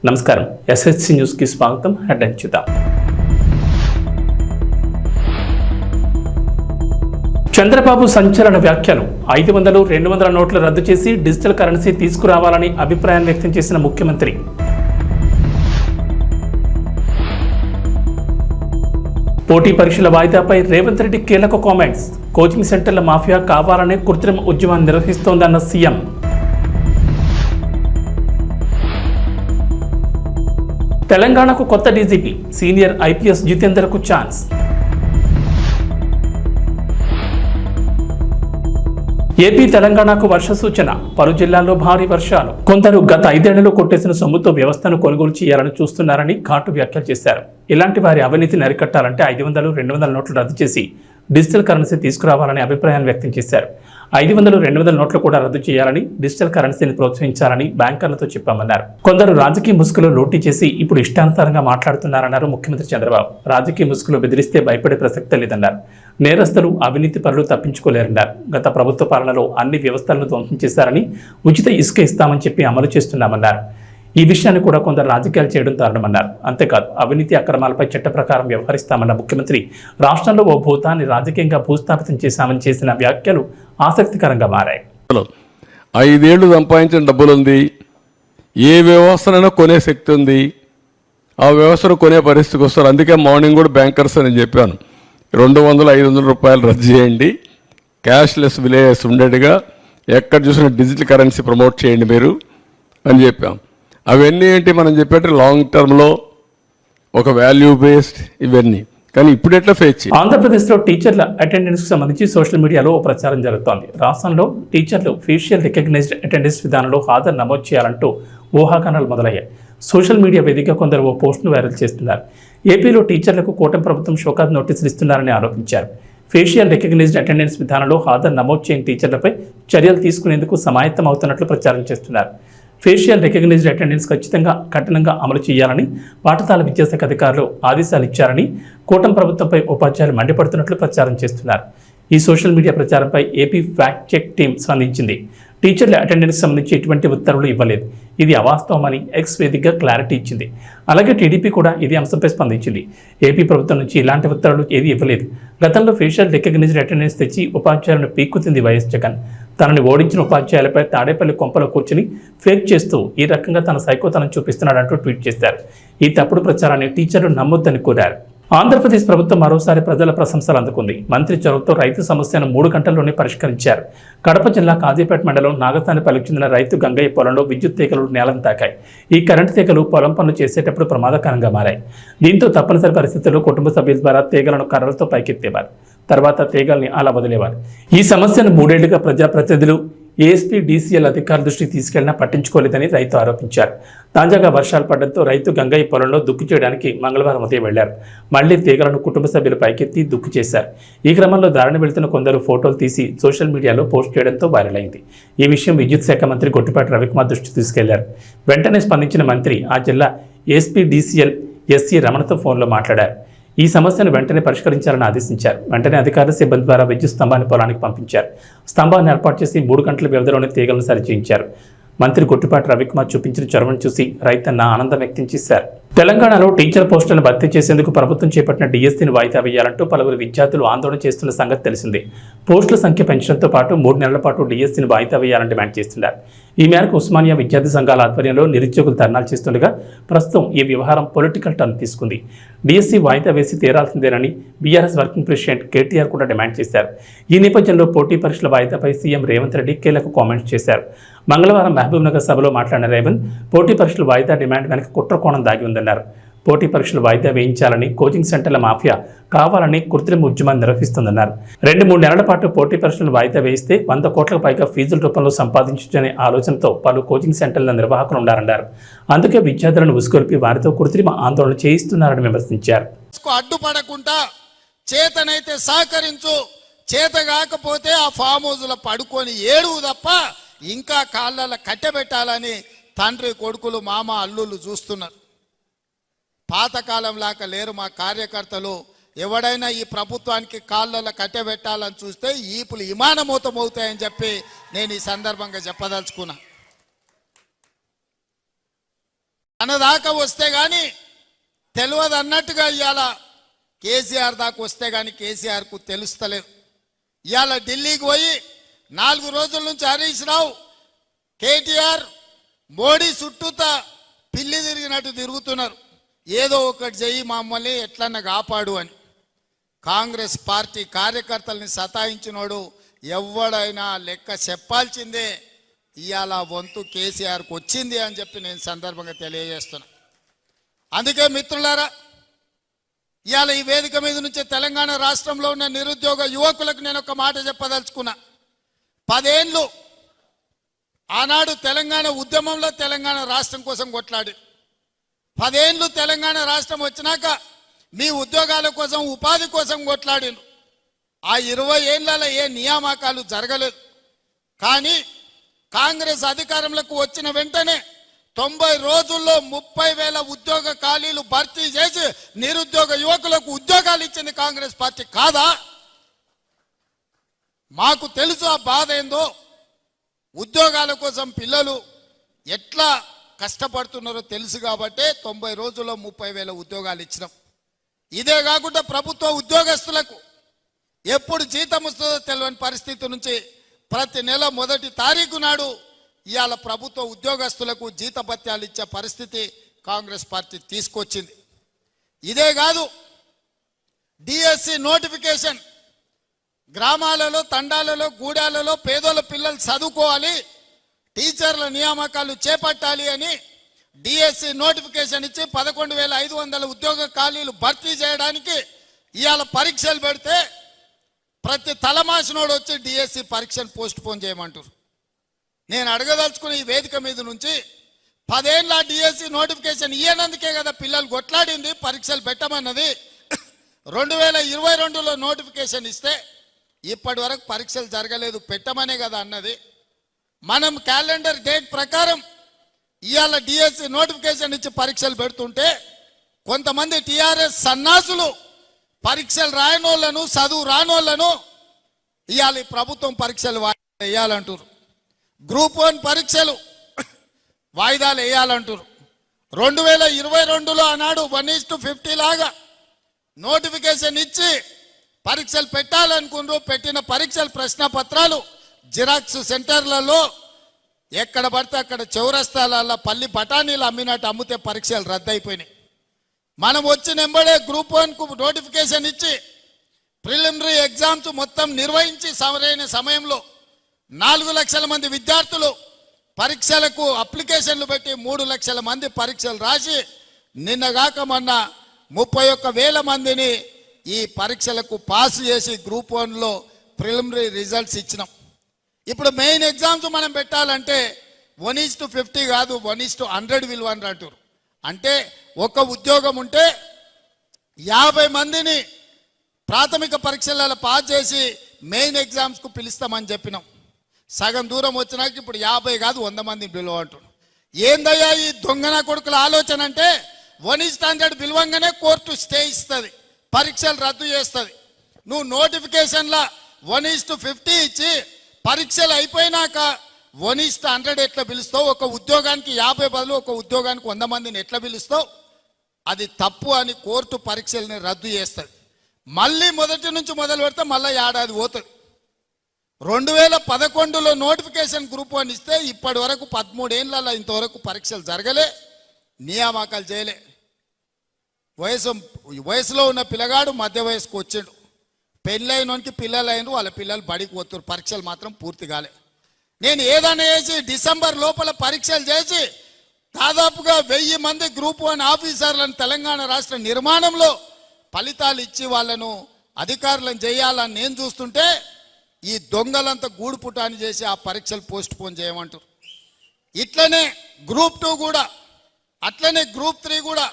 నమస్కారం SSC news కి స్వాగతం. హెడ్లైన్ చూద్దాం. చంద్రబాబు సంచలన వ్యాఖ్యలు. 500, 200 నోట్లు రద్దు చేసి డిజిటల్ కరెన్సీ తీసుకురావాలని అభిప్రాయం వ్యక్తం చేసిన ముఖ్యమంత్రి. పోటీ పరీక్షల వాయిదాపై రేవంత్ రెడ్డి కీలక కామెంట్స్. కోచింగ్ సెంటర్ల మాఫియా కావాలనే కృత్రిమ ఉద్యమాన్ని నిర్వహిస్తోందన్న సీఎం. తెలంగాణకు కొత్త డీజీపీ, సీనియర్ ఐపీఎస్ జితేందర్కు ఛాన్స్. ఏపీ తెలంగాణకు వర్ష సూచన. పలు జిల్లాల్లో భారీ వర్షాలు. కొందరు గత 5 ఏళ్లలో కొట్టేసిన సొమ్ముతో వ్యవస్థను కొనుగోలు చేయాలని చూస్తున్నారని ఘాటు వ్యాఖ్యలు చేశారు. ఇలాంటి వారి అవినీతిని అరికట్టాలంటే 500, 200 నోట్లు రద్దు చేసి డిజిటల్ కరెన్సీ తీసుకురావాలని అభిప్రాయాన్ని వ్యక్తం చేశారు. 500, 200 నోట్లు కూడా రద్దు చేయాలని, డిజిటల్ కరెన్సీని ప్రోత్సహించాలని బ్యాంకర్లతో చెప్పామన్నారు. కొందరు రాజకీయ ముసుగులో లూటీ చేసి ఇప్పుడు ఇష్టానుసారంగా మాట్లాడుతున్నారన్నారు ముఖ్యమంత్రి చంద్రబాబు. రాజకీయ ముసుగులో బెదిరిస్తే భయపడే ప్రసక్తే లేదన్నారు. నేరస్తులు, అవినీతి పరులు తప్పించుకోలేరన్నారు. గత ప్రభుత్వ పాలనలో అన్ని వ్యవస్థలను ధ్వంసం చేశారని, ఉచిత ఇసుక ఇస్తామని చెప్పి అమలు చేస్తున్నామన్నారు. ఈ విషయాన్ని కూడా కొందరు రాజకీయాలు చేయడం దారుణమన్నారు. అంతేకాదు అవినీతి అక్రమాలపై చట్ట ప్రకారం వ్యవహరిస్తామన్న ముఖ్యమంత్రి రాష్ట్రంలో ఓ భూతాన్ని రాజకీయంగా భూస్థాపితం చేశామని చేసిన వ్యాఖ్యలు ఆసక్తికరంగా మారాయి. 5 ఏళ్లు సంపాదించిన డబ్బులుంది, ఏ వ్యవస్థనైనా కొనే శక్తి ఉంది, ఆ వ్యవస్థను కొనే పరిస్థితికి వస్తారు. అందుకే మార్నింగ్ కూడా బ్యాంకర్స్ అని చెప్పాను, 200, 500 రూపాయలు రద్దు చేయండి, క్యాష్లెస్ విలేజెస్ ఉండేట్టుగా ఎక్కడ చూసినా డిజిటల్ కరెన్సీ ప్రమోట్ చేయండి మీరు అని చెప్పాం. అవన్నీ ఏంటి మనం చెప్పేట్టు లాంగ్ టర్మ్లో ఒక వాల్యూ బేస్డ్ ఇవన్నీ. కానీ ఇప్పుడు ఎట్లా ఫేస్ చేయాలి? ఆంధ్రప్రదేశ్లో టీచర్ల అటెండెన్స్కి సంబంధించి సోషల్ మీడియాలో ప్రచారం జరుగుతోంది. రాష్ట్రంలో టీచర్లు ఫేషియల్ రికగ్నైజ్డ్ అటెండెన్స్ విధానంలో హాజరు నమోదు చేయాలంటూ ఊహాగానాలు మొదలయ్యాయి. సోషల్ మీడియా వేదికగా కొందరు ఓ పోస్టును వైరల్ చేస్తున్నారు. ఏపీలో టీచర్లకు కూటమి ప్రభుత్వం షోకాజ్ నోటీసులు ఇస్తున్నారని ఆరోపించారు. ఫేషియల్ రికగ్నైజ్డ్ అటెండెన్స్ విధానంలో హాజరు నమోదు చేయని టీచర్లపై చర్యలు తీసుకునేందుకు సమాయత్తం అవుతున్నట్లు ప్రచారం చేస్తున్నారు. ఫేషియల్ రికగ్నైజ్డ్ అటెండెన్స్ కఠినంగా అమలు చేయాలని పాఠశాల విద్యాశాఖ అధికారులు ఆదేశాలు ఇచ్చారని కూటమి ప్రభుత్వంపై ఉపాధ్యాయులు మండిపడుతున్నట్లు ప్రచారం చేస్తున్నారు. ఈ సోషల్ మీడియా ప్రచారంపై ఏపీ ఫ్యాక్ట్ చెక్ టీం స్పందించింది. టీచర్ల అటెండెన్స్ సంబంధించి ఎటువంటి ఉత్తర్వులు ఇవ్వలేదు, ఇది అవాస్తవమని ఎక్స్ వేదికగా క్లారిటీ ఇచ్చింది. అలాగే టీడీపీ కూడా ఇదే అంశంపై స్పందించింది. ఏపీ ప్రభుత్వం నుంచి ఇలాంటి ఉత్తర్వులు ఏది ఇవ్వలేదు. గతంలో ఫేషియల్ రికగ్నైజ్డ్ అటెండెన్స్ తెచ్చి ఉపాధ్యాయులను పీక్కుతుంది వైఎస్ జగన్. తనని ఓడించిన ఉపాధ్యాయులపై తాడేపల్లి కొంపలో కూర్చుని ఫేక్ చేస్తూ ఈ రకంగా తన సైకోతనం చూపిస్తున్నాడంటూ ట్వీట్ చేశారు. ఈ తప్పుడు ప్రచారాన్ని టీచర్లు నమ్మొద్దని కోరారు. ఆంధ్రప్రదేశ్ ప్రభుత్వం మరోసారి ప్రజల ప్రశంసలు అందుకుంది. మంత్రి చొరవతో రైతు సమస్యను 3 గంటల్లోనే పరిష్కరించారు. కడప జిల్లా కాజీపేట మండలం నాగతానిపల్లికి చెందిన రైతు గంగయ్య పొలంలో విద్యుత్ తీగలు నేలను తాకాయి. ఈ కరెంటు తీగలు పొలం పనులు చేసేటప్పుడు ప్రమాదకరంగా మారాయి. దీంతో తప్పనిసరి పరిస్థితుల్లో కుటుంబ సభ్యుల ద్వారా తీగలను కర్రలతో పైకెత్తేవారు. తర్వాత తీగల్ని అలా వదిలేవారు. ఈ సమస్యను 3 ఏళ్లుగా ప్రజాప్రతినిధులు, ఏఎస్పీ, డీసీఎల్ అధికారుల దృష్టికి తీసుకెళ్లినా పట్టించుకోలేదని రైతు ఆరోపించారు. తాజాగా వర్షాలు పడడంతో రైతు గంగయ్య పొలంలో దుక్కు చేయడానికి మంగళవారం ఉదయం వెళ్లారు. మళ్లీ తీగలను కుటుంబ సభ్యులు పైకెత్తి దుక్కు చేశారు. ఈ క్రమంలో దారిని వెళ్తున్న కొందరు ఫోటోలు తీసి సోషల్ మీడియాలో పోస్ట్ చేయడంతో వైరల్ అయింది. ఈ విషయం విద్యుత్ శాఖ మంత్రి గొట్టిపాటి రవికుమార్ దృష్టికి తీసుకెళ్లారు. వెంటనే స్పందించిన మంత్రి ఆ జిల్లా ఏఎస్పీ, డీసీఎల్ ఎస్సీ రమణతో ఫోన్లో మాట్లాడారు. ఈ సమస్యను వెంటనే పరిష్కరించాలని ఆదేశించారు. వెంటనే అధికారుల సిబ్బంది ద్వారా విద్యుత్ స్తంభాన్ని పొలానికి పంపించారు. స్తంభాన్ని ఏర్పాటు చేసి 3 గంటల వ్యవధిలోనే తీగలను సరిచేయించారు. మంత్రి గొట్టిపాటి రవికుమార్ చూపించిన చొరవను చూసి రైతన్న ఆనందం వ్యక్తం చేశారు. తెలంగాణలో టీచర్ పోస్టులను భర్తీ చేసేందుకు ప్రభుత్వం చేపట్టిన డిఎస్సీని వాయిదా వేయాలంటూ పలువురు విద్యార్థులు ఆందోళన చేస్తున్న సంగతి తెలిసిందే. పోస్టుల సంఖ్య పెంచడంతో పాటు 3 నెలల పాటు డిఎస్సీని వాయిదా వేయాలని డిమాండ్ చేస్తున్నారు. ఈ మేరకు ఉస్మానియా విద్యార్థి సంఘాల ఆధ్వర్యంలో నిరుద్యోగులు ధర్నాలు చేస్తుండగా ప్రస్తుతం ఈ వ్యవహారం పొలిటికల్ టర్న్ తీసుకుంది. డిఎస్సీ వాయిదా వేసి తీరాల్సిందేనని బీఆర్ఎస్ వర్కింగ్ ప్రెసిడెంట్ కేటీఆర్ కూడా డిమాండ్ చేశారు. ఈ నేపథ్యంలో పోటీ పరీక్షల వాయిదాపై సీఎం రేవంత్ రెడ్డి కీలక కామెంట్స్ చేశారు. మంగళవారం మహబూబ్నగర్ సభలో మాట్లాడిన రేవంత్ పోటీ పరీక్షల వాయిదా డిమాండ్ వెనక కుట్ర కోణం దాగి ఉందన్నారు. పోటీ పరీక్షలు వాయిదా వేయించాలని, కోచింగ్ సెంటర్ల మాఫియా కావాలని కృత్రిమ ఉద్యమాన్ని నిర్వహిస్తుందన్నారు. 2-3 నెలల పాటు పోటీ పరీక్షలను వాయిదా వేయిస్తే 100 కోట్లకు పైగా ఫీజుల రూపంలో సంపాదించనే ఆలోచనతో పలు కోచింగ్ సెంటర్ల నిర్వాహకులు ఉన్నారన్నారు. అందుకే విద్యార్థులను ఉసుకొల్పి వారితో కృత్రిమ ఆందోళన చేయిస్తున్నారని విమర్శించారు. అడ్డుపడకుండా చేతనైతే సహకరించు, చేత కాకపోతే ఆ ఫామ్ హౌస్లో పడుకొని ఏడువు తప్ప ఇంకా కాళ్ళ కట్టెబెట్టాలని తండ్రి, కొడుకులు, మామ, అల్లుళ్ళు చూస్తున్నారు. పాతకాలం లాగా లేరు మా కార్యకర్తలు. ఎవడైనా ఈ ప్రభుత్వానికి కాళ్ళ కట్టెబెట్టాలని చూస్తే ఈపులు ఇమానమూతం అవుతాయని చెప్పి నేను ఈ సందర్భంగా చెప్పదలుచుకున్నా. తన దాకా వస్తే కానీ తెలియదు అన్నట్టుగా ఇవాళ కేసీఆర్ దాకా వస్తే కానీ కేసీఆర్కు తెలుస్తలేదు. ఇవాళ ఢిల్లీకి పోయి 4 రోజుల నుంచి హరీష్ రావు కేటీఆర్ మోడీ చుట్టూతా పిల్లి తిరిగినట్టు తిరుగుతున్నారు. ఏదో ఒకటి చెయ్యి మమ్మల్ని ఎట్లన్నా కాపాడు అని. కాంగ్రెస్ పార్టీ కార్యకర్తల్ని సతాయించినోడు ఎవడైనా లెక్క చెప్పాల్సిందే. ఇవాళ వంతు కేసీఆర్కు వచ్చింది అని చెప్పి నేను సందర్భంగా తెలియజేస్తున్నా. అందుకే మిత్రులారా, ఇవాళ ఈ వేదిక మీద నుంచి తెలంగాణ రాష్ట్రంలో ఉన్న నిరుద్యోగ యువకులకు నేను ఒక మాట చెప్పదలుచుకున్నా. 10 ఏళ్ళు ఆనాడు తెలంగాణ ఉద్యమంలో తెలంగాణ రాష్ట్రం కోసం కొట్లాడి 10 ఏళ్ళు తెలంగాణ రాష్ట్రం వచ్చినాక మీ ఉద్యోగాల కోసం ఉపాధి కోసం కొట్లాడిను. ఆ 20 ఏళ్లలో ఏ నియామకాలు జరగలేదు. కానీ కాంగ్రెస్ అధికారంలోకి వచ్చిన వెంటనే 90 రోజుల్లో 30,000 ఉద్యోగ ఖాళీలు భర్తీ చేసి నిరుద్యోగ యువకులకు ఉద్యోగాలు ఇచ్చింది కాంగ్రెస్ పార్టీ కాదా? మాకు తెలుసు ఆ బాధ ఏందో. ఉద్యోగాల కోసం పిల్లలు ఎట్లా కష్టపడుతున్నారో తెలుసు కాబట్టి 90 రోజుల్లో 30,000 ఉద్యోగాలు ఇచ్చినాం. ఇదే కాకుండా ప్రభుత్వ ఉద్యోగస్తులకు ఎప్పుడు జీతం వస్తుందో తెలియని పరిస్థితి నుంచి ప్రతి నెల 1వ తారీఖు నాడు ఇవాళ ప్రభుత్వ ఉద్యోగస్తులకు జీతభత్యాలు ఇచ్చే పరిస్థితి కాంగ్రెస్ పార్టీ తీసుకొచ్చింది. ఇదే కాదు, డిఎస్సి నోటిఫికేషన్ గ్రామాలలో, తండాలలో, గూడాలలో పేదోళ్ళ పిల్లలు చదువుకోవాలి, టీచర్ల నియామకాలు చేపట్టాలి అని డిఎస్సి నోటిఫికేషన్ ఇచ్చి 11,500 ఉద్యోగ ఖాళీలు భర్తీ చేయడానికి ఇవాళ పరీక్షలు పెడితే ప్రతి తలమాసినోడు వచ్చి డిఎస్సి పరీక్షను పోస్ట్ పోన్ చేయమంటారు. నేను అడగదలుచుకుని ఈ వేదిక మీద నుంచి 10 ఏళ్ళ డిఎస్సి నోటిఫికేషన్ ఇయ్యనందుకే కదా పిల్లలు కొట్లాడింది పరీక్షలు పెట్టమన్నది. 2022లో నోటిఫికేషన్ ఇస్తే ఇప్పటి వరకు పరీక్షలు జరగలేదు, పెట్టమనే కదా అన్నది. మనం క్యాలెండర్ డేట్ ప్రకారం ఇవాళ డిఎస్సి నోటిఫికేషన్ ఇచ్చి పరీక్షలు పెడుతుంటే కొంతమంది టిఆర్ఎస్ సన్నాసులు పరీక్షలు రాయనోళ్లను, చదువు రానోళ్లను ఇవాళ ప్రభుత్వం పరీక్షలు వేయాలంటారు. గ్రూప్ 1 పరీక్షలు వాయిదాలు వేయాలంటారు. 2022లో ఆనాడు 1:50 లాగా నోటిఫికేషన్ ఇచ్చి పరీక్షలు పెట్టాలనుకున్నారు. పెట్టిన పరీక్షల ప్రశ్న పత్రాలు జిరాక్స్ సెంటర్లలో ఎక్కడ పడితే అక్కడ చౌరస్తాలలో పల్లి బఠానీలు అమ్మినట్టు అమ్మితే పరీక్షలు రద్దయిపోయినాయి. మనం వచ్చిన ఎంబడే గ్రూప్ 1కు నోటిఫికేషన్ ఇచ్చి ప్రిలిమినరీ ఎగ్జామ్స్ మొత్తం నిర్వహించి సరైన సమయంలో 4 లక్షల మంది విద్యార్థులు పరీక్షలకు అప్లికేషన్లు పెట్టి 3 లక్షల మంది పరీక్షలు రాసి నిన్నగాక మొన్న 31,000 మందిని ఈ పరీక్షలకు పాస్ చేసి గ్రూప్ 1లో ప్రిలిమినరీ రిజల్ట్స్ ఇచ్చినాం. ఇప్పుడు మెయిన్ ఎగ్జామ్స్ మనం పెట్టాలంటే 1:50 కాదు 1:100 విలువ అంటారు. అంటే ఒక ఉద్యోగం ఉంటే 50 మందిని ప్రాథమిక పరీక్షలలో పాస్ చేసి మెయిన్ ఎగ్జామ్స్కు పిలుస్తామని చెప్పినాం. సగం దూరం వచ్చినాక ఇప్పుడు 50 కాదు 100 మందిని పిలువ అంటున్నాం. ఏందయ్యా ఈ దొంగన కొడుకుల ఆలోచన అంటే 1:100 పిలువంగానే కోర్టు స్టే ఇస్తుంది, పరీక్షలు రద్దు చేస్తుంది. నువ్వు నోటిఫికేషన్లా 1:50 ఇచ్చి పరీక్షలు అయిపోయినాక 1:100 ఎట్లా పిలుస్తావు? ఒక ఉద్యోగానికి 50 బదులు ఒక ఉద్యోగానికి 100 మందిని ఎట్లా పిలుస్తావు? అది తప్పు అని కోర్టు పరీక్షల్ని రద్దు చేస్తుంది. మళ్ళీ మొదటి నుంచి మొదలు పెడితే మళ్ళీ ఏడాది పోతుంది. 2011లో నోటిఫికేషన్ గ్రూప్ 1 ఇస్తే ఇప్పటి వరకు 13 ఏళ్ళలో ఇంతవరకు పరీక్షలు జరగలే, నియామకాలు చేయలే. వయసులో ఉన్న పిల్లగాడు మధ్య వయసుకు వచ్చిండు, పెళ్ళైనోనికి పిల్లలు అయిన వాళ్ళ పిల్లలు బడికి పోతున్నారు, పరీక్షలు మాత్రం పూర్తి కాలే. నేను ఏదైనా చేసి డిసెంబర్ లోపల పరీక్షలు చేసి దాదాపుగా 1000 మంది గ్రూప్ 1 ఆఫీసర్లను తెలంగాణ రాష్ట్ర నిర్మాణంలో ఫలితాలు ఇచ్చి వాళ్ళను అధికారులను చేయాలని నేను చూస్తుంటే ఈ దొంగలంతా గూడు పుటాని చేసి ఆ పరీక్షలు పోస్ట్ పోన్ చేయమంటారు. ఇట్లనే గ్రూప్ 2 కూడా, అట్లనే గ్రూప్ 3 కూడా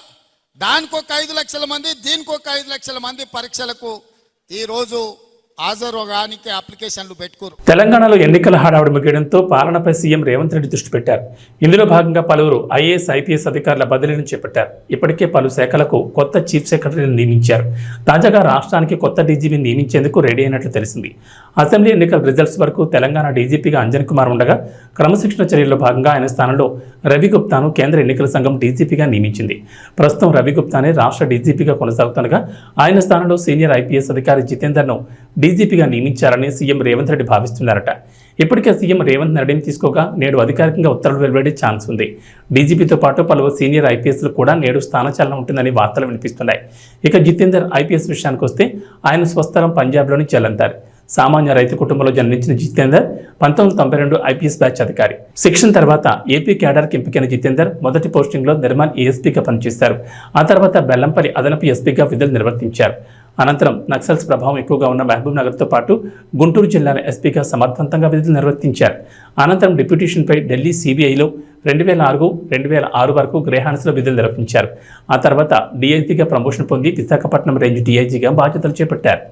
దానికి ఒక 5 లక్షల మంది, దీనికి ఒక 5 లక్షల మంది పరీక్షలకు ఈరోజు హాజరుగానికి అప్లికేషన్లు పెట్టుకోరు. తెలంగాణలో ఎన్నికల హడావుడి ముగియడంతో పాలనపై సీఎం రేవంత్ రెడ్డి దృష్టి పెట్టారు. ఇందులో భాగంగా పలువురు ఐఏఎస్ ఐపీఎస్ అధికారుల బదిలీని చేపట్టారు. ఇప్పటికే పలు శాఖలకు కొత్త చీఫ్ సెక్రటరీని నియమించారు. తాజాగా రాష్ట్రానికి కొత్త డీజీపీని నియమించేందుకు రెడీ అయినట్లు తెలిసింది. అసెంబ్లీ ఎన్నికల రిజల్ట్స్ వరకు తెలంగాణ డీజీపీగా అంజన్ కుమార్ ఉండగా క్రమశిక్షణ చర్యల్లో భాగంగా ఆయన స్థానంలో రవి గుప్తాను కేంద్ర ఎన్నికల సంఘం డీజీపీగా నియమించింది. ప్రస్తుతం రవి గుప్తానే రాష్ట్ర డీజీపీగా కొనసాగుతుండగా ఆయన స్థానంలో సీనియర్ ఐపీఎస్ అధికారి జితేందర్ను డీజీపీగా నియమించారని సీఎం రేవంత్ రెడ్డి భావిస్తున్నారట. ఇప్పటికే సీఎం రేవంత్ నిర్ణయం తీసుకోగా నేడు అధికారికంగా ఉత్తర్వులు వెలువడే ఛాన్స్ ఉంది. డీజీపీతో పాటు పలువురు సీనియర్ ఐపీఎస్లు కూడా నేడు స్థానచలనం ఉంటుందని వార్తలు వినిపిస్తున్నాయి. ఇక జితేందర్ ఐపీఎస్ విషయానికి వస్తే ఆయన స్వస్థలం పంజాబ్లోని జలంధర్. సామాన్య రైతు కుటుంబంలో జన్మించిన జితేందర్ 1992 ఐపీఎస్ బ్యాచ్ అధికారి. శిక్షణ తర్వాత ఏపీ క్యాడర్కి ఎంపికైన జితేందర్ మొదటి పోస్టింగ్లో నిర్మాల్ ఏఎస్పీగా పనిచేశారు. ఆ తర్వాత బెల్లంపల్లి అదనపు ఎస్పీగా విధులు నిర్వర్తించారు. అనంతరం నక్సల్స్ ప్రభావం ఎక్కువగా ఉన్న మహబూబ్ నగర్తో పాటు గుంటూరు జిల్లాల ఎస్పీగా సమర్థవంతంగా విధులు నిర్వర్తించారు. అనంతరం డిప్యూటేషన్పై ఢిల్లీ సిబిఐలో 2004-2006 వరకు గ్రేహాన్స్లో విధులు నిర్వహించారు. ఆ తర్వాత డీఐజీగా ప్రమోషన్ పొంది విశాఖపట్నం రేంజ్ డీఐజీగా బాధ్యతలు చేపట్టారు.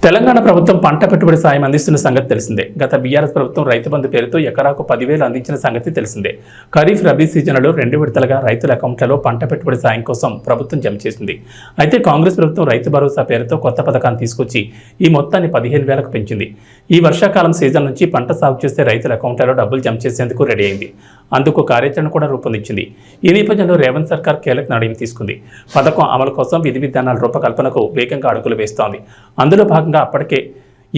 తెలంగాణ ప్రభుత్వం పంట పెట్టుబడి సాయం అందిస్తున్న సంగతి తెలిసిందే. గత బీఆర్ఎస్ ప్రభుత్వం రైతు బంధు పేరుతో ఎకరాకు 10,000 అందించిన సంగతి తెలిసిందే. ఖరీఫ్ రబీ సీజన్లలో 2 విడతలుగా రైతుల అకౌంట్లలో పంట పెట్టుబడి సాయం కోసం ప్రభుత్వం జమ చేసింది. అయితే కాంగ్రెస్ ప్రభుత్వం రైతు భరోసా పేరుతో కొత్త పథకాన్ని తీసుకొచ్చి ఈ మొత్తాన్ని 15,000కు పెంచింది. ఈ వర్షాకాలం సీజన్ నుంచి పంట సాగు చేస్తే రైతుల అకౌంట్లలో డబ్బులు జమ చేసేందుకు రెడీ అయింది. అందుకు కార్యాచరణ కూడా రూపొందించింది. ఈ నేపథ్యంలో రేవంత్ సర్కార్ కీలక నిర్ణయం తీసుకుంది. పథకం అమలు కోసం విధి విధానాల రూపకల్పనకు వేగంగా అడుగులు వేస్తోంది. అందులో భాగంగా అప్పటికే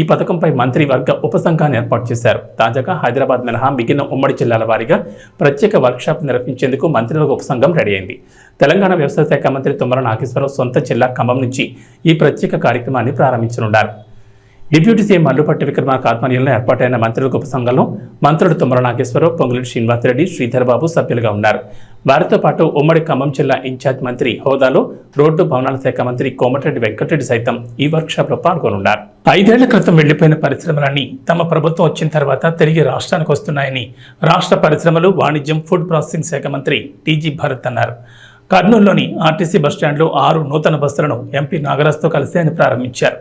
ఈ పథకంపై మంత్రివర్గ ఉపసంఘాన్ని ఏర్పాటు చేశారు. తాజాగా హైదరాబాద్ మినహా మిగిలిన ఉమ్మడి జిల్లాల వారీగా ప్రత్యేక వర్క్షాప్ నిర్వహించేందుకు మంత్రివర్గ ఉపసంఘం రెడీ అయింది. తెలంగాణ వ్యవసాయ శాఖ మంత్రి తుమ్మల నాగేశ్వరరావు సొంత జిల్లా ఖమ్మం నుంచి ఈ ప్రత్యేక కార్యక్రమాన్ని ప్రారంభించనున్నారు. డిప్యూటీ సీఎం మల్లుపట్టి విక్రమార్క ఆధ్వర్యంలో ఏర్పాటైన మంత్రుల ఉపసంఘంలో మంత్రులు తుమ్మల నాగేశ్వరరావు, పొంగులేటి శ్రీనివాసరెడ్డి, శ్రీధర్ బాబు సభ్యులుగా ఉన్నారు. వారితో పాటు ఉమ్మడి ఖమ్మం జిల్లా ఇన్ఛార్జ్ మంత్రి హోదాలో రోడ్డు భవనాల శాఖ మంత్రి కోమటిరెడ్డి వెంకటరెడ్డి సైతం ఈ వర్క్షాప్లో పాల్గొనున్నారు. 5 ఏళ్ల క్రితం వెళ్లిపోయిన పరిశ్రమలన్నీ తమ ప్రభుత్వం వచ్చిన తర్వాత తిరిగి రాష్ట్రానికి వస్తున్నాయని రాష్ట్ర పరిశ్రమలు, వాణిజ్యం, ఫుడ్ ప్రాసెసింగ్ శాఖ మంత్రి టీజీ భరత్ అన్నారు. కర్నూలులోని ఆర్టీసీ బస్టాండ్లో 6 నూతన బస్సులను ఎంపీ నాగరాజ్తో కలిసి ఆయన ప్రారంభించారు.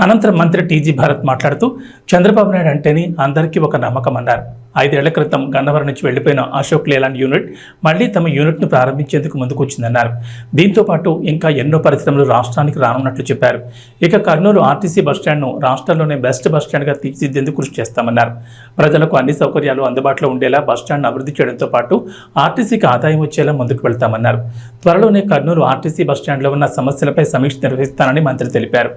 అనంతరం మంత్రి టీజీ భరత్ మాట్లాడుతూ చంద్రబాబు నాయుడు అంటేనే అందరికీ ఒక నమ్మకం అన్నారు. 5 ఏళ్ల క్రితం గన్నవరం నుంచి వెళ్లిపోయిన అశోక్ లేలాండ్ యూనిట్ మళ్లీ తమ యూనిట్ను ప్రారంభించేందుకు ముందుకొచ్చిందన్నారు. దీంతో పాటు ఇంకా ఎన్నో పరిశ్రమలు రాష్ట్రానికి రానున్నట్లు చెప్పారు. ఇక కర్నూలు ఆర్టీసీ బస్టాండ్ను రాష్ట్రంలోనే బెస్ట్ బస్టాండ్గా తీర్చిదిద్దేందుకు కృషి చేస్తామన్నారు. ప్రజలకు అన్ని సౌకర్యాలు అందుబాటులో ఉండేలా బస్టాండ్ను అభివృద్ధి చేయడంతో పాటు ఆర్టీసీకి ఆదాయం వచ్చేలా ముందుకు వెళ్తామన్నారు. త్వరలోనే కర్నూలు ఆర్టీసీ బస్టాండ్లో ఉన్న సమస్యలపై సమీక్ష నిర్వహిస్తానని మంత్రి తెలిపారు.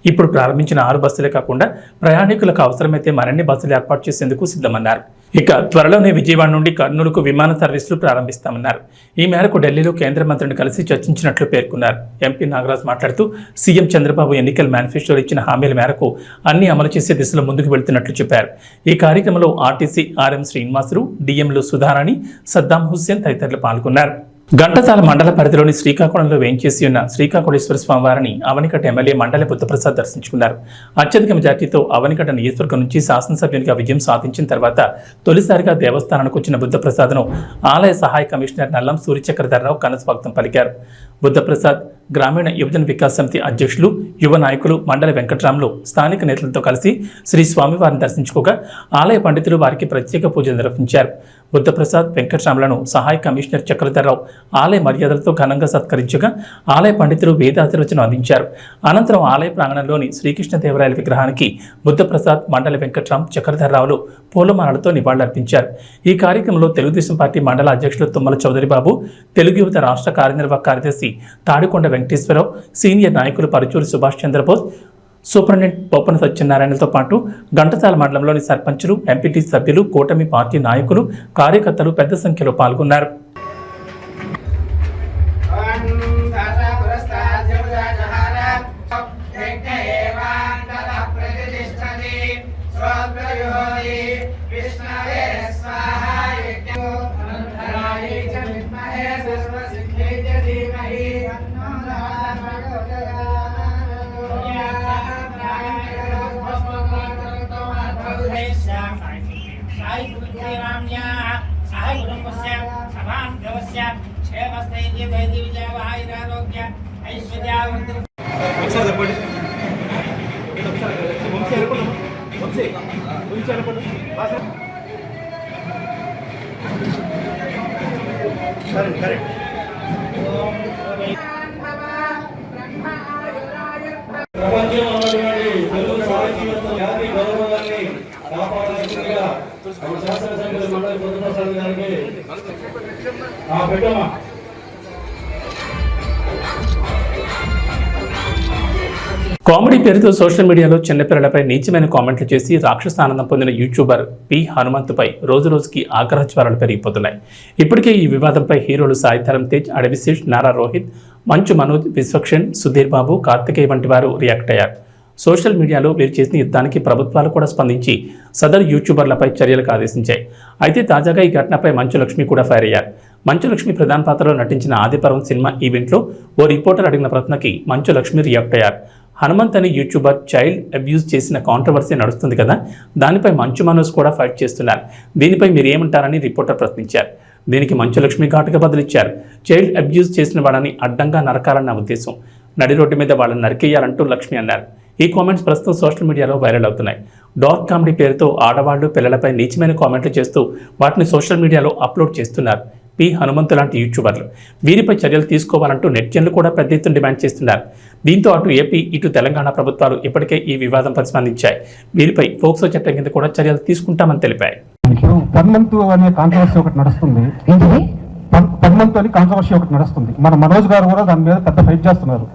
ఇప్పుడు ప్రారంభించిన 6 బస్సులే కాకుండా ప్రయాణికులకు అవసరమైతే మరిన్ని బస్సులు ఏర్పాటు చేసేందుకు సిద్ధమన్నారు. ఇక త్వరలోనే విజయవాడ నుండి కర్నూలుకు విమాన సర్వీసులు ప్రారంభిస్తామన్నారు. ఈ మేరకు ఢిల్లీలో కేంద్ర మంత్రిని కలిసి చర్చించినట్లు పేర్కొన్నారు. ఎంపీ నాగరాజ్ మాట్లాడుతూ సీఎం చంద్రబాబు ఎన్నికల మేనిఫెస్టోలో ఇచ్చిన హామీల మేరకు అన్ని అమలు చేసే దిశలో ముందుకు వెళ్తున్నట్లు చెప్పారు. ఈ కార్యక్రమంలో ఆర్టీసీ ఆర్ఎం శ్రీనివాసులు, డిఎంలు సుధారాణి, సద్దాం హుస్సేన్ తదితరులు పాల్గొన్నారు. ఘంటసాల మండల పరిధిలోని శ్రీకాకుళంలో వేంచేసి ఉన్న శ్రీకాకుళేశ్వర స్వామివారిని అవనికట ఎమ్మెల్యే మండలి బుద్ధప్రసాద్ దర్శించుకున్నారు. అత్యధిక మెజార్టీతో అవనికట నియోజకవర్గం నుంచి శాసనసభ్యునిగా విజయం సాధించిన తర్వాత తొలిసారిగా దేవస్థానానికి వచ్చిన బుద్ధప్రసాద్ను ఆలయ సహాయ కమిషనర్ నల్లం సూర్యచక్రధర్రావు ఘనస్వాగతం పలికారు. బుద్ధప్రసాద్ గ్రామీణ యువజన వికాస్ సమితి అధ్యక్షులు, యువ నాయకులు మండలి వెంకట్రాములు స్థానిక నేతలతో కలిసి శ్రీ స్వామివారిని దర్శించుకోగా ఆలయ పండితులు వారికి ప్రత్యేక పూజలు నిర్వహించారు. బుద్ధప్రసాద్, వెంకట్రాములను సహాయ కమిషనర్ చక్రధర్రావు ఆలయ మర్యాదలతో ఘనంగా సత్కరించగా ఆలయ పండితులు వేదాశీర్వచనం అందించారు. అనంతరం ఆలయ ప్రాంగణంలోని శ్రీకృష్ణదేవరాయల విగ్రహానికి బుద్ధప్రసాద్, మండలి వెంకట్రామ్, చక్రధర్రావులు పూలమాలలతో నివాళులర్పించారు. ఈ కార్యక్రమంలో తెలుగుదేశం పార్టీ మండల అధ్యక్షులు తుమ్మల చౌదరి బాబు, తెలుగు యువత రాష్ట్ర కార్యనిర్వాహక కార్యదర్శి తాడికొండ వెంకటేశ్వరరావు, సీనియర్ నాయకులు పరుచూరి సుభాష్ చంద్రబోస్, సూపరింటెండెంట్ బొప్పన సత్యనారాయణలతో పాటు ఘంటసాల మండలంలోని సర్పంచులు, ఎంపీటీ సభ్యులు, కూటమి పార్టీ నాయకులు, కార్యకర్తలు పెద్ద సంఖ్యలో పాల్గొన్నారు. ఐశ్వర్య కామెడీ పేరుతో సోషల్ మీడియాలో చిన్నపిల్లలపై నీచమైన కామెంట్లు చేసి రాక్షసానందం పొందిన యూట్యూబర్ పి హనుమంతుపై రోజురోజుకి ఆగ్రహ జ్వరాలు పెరిగిపోతున్నాయి. ఇప్పటికే ఈ వివాదంపై హీరోలు సాయిధరం తేజ్, అడవిశేష్, నారా రోహిత్, మంచు మనోజ్, విశ్వక్షణ్, సుధీర్ బాబు, కార్తికేయ వంటి వారు రియాక్ట్ అయ్యారు. సోషల్ మీడియాలో వీరు చేసిన యుద్ధానికి ప్రభుత్వాలు కూడా స్పందించి సదరు యూట్యూబర్లపై చర్యలకు ఆదేశించాయి. అయితే తాజాగా ఈ ఘటనపై మంచు లక్ష్మి కూడా ఫైర్ అయ్యారు. మంచు లక్ష్మి ప్రధాన పాత్రలో నటించిన ఆదిపర్వం సినిమా ఈవెంట్లో ఓ రిపోర్టర్ అడిగిన ప్రశ్నకి మంచు లక్ష్మి రియాక్ట్ అయ్యారు. హనుమంత్ అనే యూట్యూబర్ చైల్డ్ అబ్యూజ్ చేసిన కాంట్రవర్సీ నడుస్తుంది కదా, దానిపై మంచు మనోజ్ కూడా ఫైట్ చేస్తున్నారు. దీనిపై మీరు ఏమంటారని రిపోర్టర్ ప్రశ్నించారు. దీనికి మంచు లక్ష్మి ఘాటుగా బదులిచ్చారు. చైల్డ్ అబ్యూజ్ చేసిన వాళ్ళని అడ్డంగా నరకాలన్న ఉద్దేశం, నడి రోడ్డు మీద వాళ్ళని నరికేయాలంటూ లక్ష్మి అన్నారు. ఈ కామెంట్స్ ప్రస్తుతం సోషల్ మీడియాలో వైరల్ అవుతున్నాయి. డార్క్ కామెడీ పేరుతో ఆడవాళ్లు పిల్లలపై నీచమైన కామెంట్లు చేస్తూ వాటిని సోషల్ మీడియాలో అప్లోడ్ చేస్తున్నారు పి హనుమంతు లాంటి యూట్యూబర్లు. వీరిపై చర్యలు తీసుకోవాలంటూ నెటిజన్లు కూడా పెద్ద ఎత్తున డిమాండ్ చేస్తున్నారు. దీంతో అటు ఏపీ ఇటు తెలంగాణ ప్రభుత్వాలు ఇప్పటికే ఈ వివాదంపై స్పందించాయి. వీరిపై ఫోక్సో చట్టం కింద కూడా చర్యలు తీసుకుంటామని తెలిపాయి. పద్మంతు అనే కాంట్రవర్సీ ఒకటి నడుస్తుంది. పద్మంతు అని కాంట్రవర్సీ ఒకటి నడుస్తుంది. మన మనోజ్ గారు కూడా దాని మీద పెద్ద ఫైట్ చేస్తున్నారు.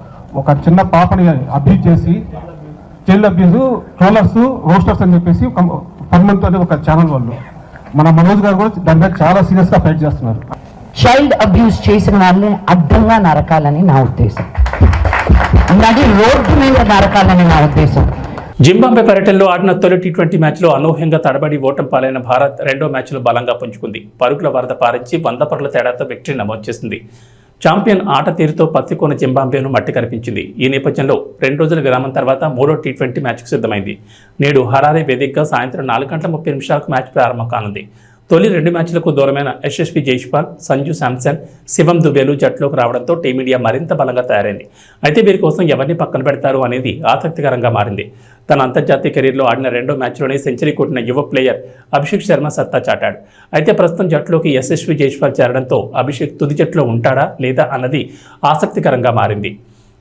ఒక చిన్న పాపని అబ్యూజ్ చేసి చైల్డ్ అబ్యూజ్ ట్రోలర్స్ రోస్టర్స్ అని చెప్పేసి పద్మంతు అనే ఒక ఛానల్ వాళ్ళు, మన మనోజ్ గారు కూడా దాని మీద చాలా సీరియస్ గా ఫైట్ చేస్తున్నారు. చైల్డ్ అబ్యూస్ చేసిన వాళ్ళని అడ్డంగా నరకాలని నా ఉద్దేశం, నది రోడ్డు మీద నరకాలని నా ఉద్దేశం. జింబాబ్వే పర్యటనలో ఆడిన తొలి టీ20 మ్యాచ్లో అనూహ్యంగా తడబడి ఓటమి పాలైన భారత్ రెండో మ్యాచ్లో బలంగా పుంజుకుంది. పరుగుల వరద పారించి 100 పరుగుల తేడాతో విక్టరీ నమోదు చేసింది. ఛాంపియన్ ఆట తీరుతో పత్తికోన జింబాబ్వేను మట్టి కనిపించింది. ఈ నేపథ్యంలో 2 రోజుల విరామం తర్వాత మూడో టీ20 మ్యాచ్కు సిద్ధమైంది. నేడు హరారే వేదికగా సాయంత్రం 4:30 మ్యాచ్ ప్రారంభం కానుంది. తొలి 2 మ్యాచ్లకు దూరమైన యశస్వి జైష్వాల్, సంజు శాంసన్, శివం దుబేలు జట్టులోకి రావడంతో టీమిండియా మరింత బలంగా తయారైంది. అయితే వీరి కోసం ఎవరిని పక్కన పెడతారు అనేది ఆసక్తికరంగా మారింది. తన అంతర్జాతీయ కెరీర్లో ఆడిన 2వ మ్యాచ్లోనే సెంచరీ కొట్టిన యువ ప్లేయర్ అభిషేక్ శర్మ సత్తా చాటాడు. అయితే ప్రస్తుతం జట్టులోకి యశస్వి జైష్వాల్ చేరడంతో అభిషేక్ తుది జట్టులో ఉంటాడా లేదా అన్నది ఆసక్తికరంగా మారింది.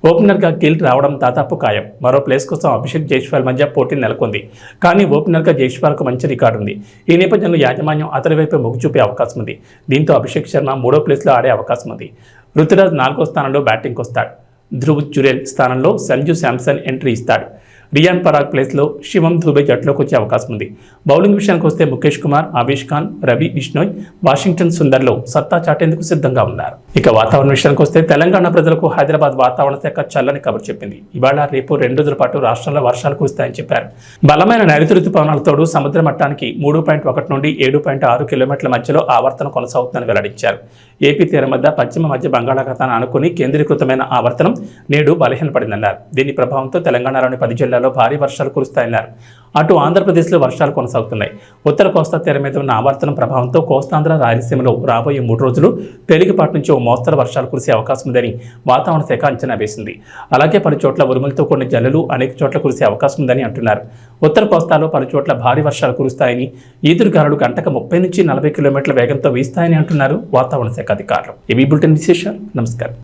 ఓపెనర్గా గిల్ రావడం దాదాపు ఖాయం. మరో ప్లేస్ కోసం అభిషేక్ జైష్వాల్ మధ్య పోటీ నెలకొంది. కానీ ఓపెనర్గా జైష్వాల్కు మంచి రికార్డు ఉంది. ఈ నేపథ్యంలో యాజమాన్యం అతడి వైపు మొగ్గు చూపే అవకాశం ఉంది. దీంతో అభిషేక్ శర్మ 3వ ప్లేస్లో ఆడే అవకాశం ఉంది. రుతురాజ్ 4వ స్థానంలో బ్యాటింగ్కి వస్తాడు. ధ్రువ్ జురేల్ స్థానంలో సంజు శాంసన్ ఎంట్రీ ఇస్తాడు. రియాన్ పరాగ్ ప్లేస్లో శివం దుబే జట్టులోకి వచ్చే అవకాశం ఉంది. బౌలింగ్ విషయానికి వస్తే ముఖేష్ కుమార్, ఆవేష్ ఖాన్, రవి బిష్ణోయ్, వాషింగ్టన్ సుందర్లో సత్తా చాటేందుకు సిద్ధంగా ఉన్నారు. ఇక వాతావరణ విషయానికి వస్తే తెలంగాణ ప్రజలకు హైదరాబాద్ వాతావరణ శాఖ చల్లని కబురు చెప్పింది. ఇవాళ రేపు 2 రోజుల పాటు రాష్ట్రంలో వర్షాలు కురుస్తాయని చెప్పారు. బలమైన నైరుతి రుతుపవనాలతోడు సముద్ర మట్టానికి 3.1 నుండి 7.6 కిలోమీటర్ల మధ్యలో ఆవర్తనం కొనసాగుతుందని వెల్లడించారు. ఏపీ తీరం వద్ద పశ్చిమ మధ్య బంగాళాఖాతాన్ని ఆనుకుని కేంద్రీకృతమైన ఆవర్తనం నేడు బలహీనపడిందన్నారు. దీని ప్రభావంతో తెలంగాణలోని 10 జిల్లాల్లో భారీ వర్షాలు కురుస్తాయన్నారు. అటు ఆంధ్రప్రదేశ్లో వర్షాలు కొనసాగుతున్నాయి. ఉత్తర కోస్తా తీరం మీద ఉన్న ఆవర్తనం ప్రభావంతో కోస్తాంధ్ర, రాయలసీమలో రాబోయే 3 రోజులు తేలికపాటి నుంచి ఓ మోస్తరు వర్షాలు కురిసే అవకాశం ఉందని వాతావరణ శాఖ అంచనా వేసింది. అలాగే పలు చోట్ల ఉరుములతో కొన్ని జల్లులు అనేక చోట్ల కురిసే అవకాశం ఉందని అంటున్నారు. ఉత్తర కోస్తాలో పలు చోట్ల భారీ వర్షాలు కురుస్తాయని, ఈదురుగాలులు గంటకు 30 నుంచి 40 కిలోమీటర్ల వేగంతో వీస్తాయని అంటున్నారు వాతావరణ శాఖ అధికారులు. ఏబీ బులెటిన్ విశేషాలు. నమస్కారం.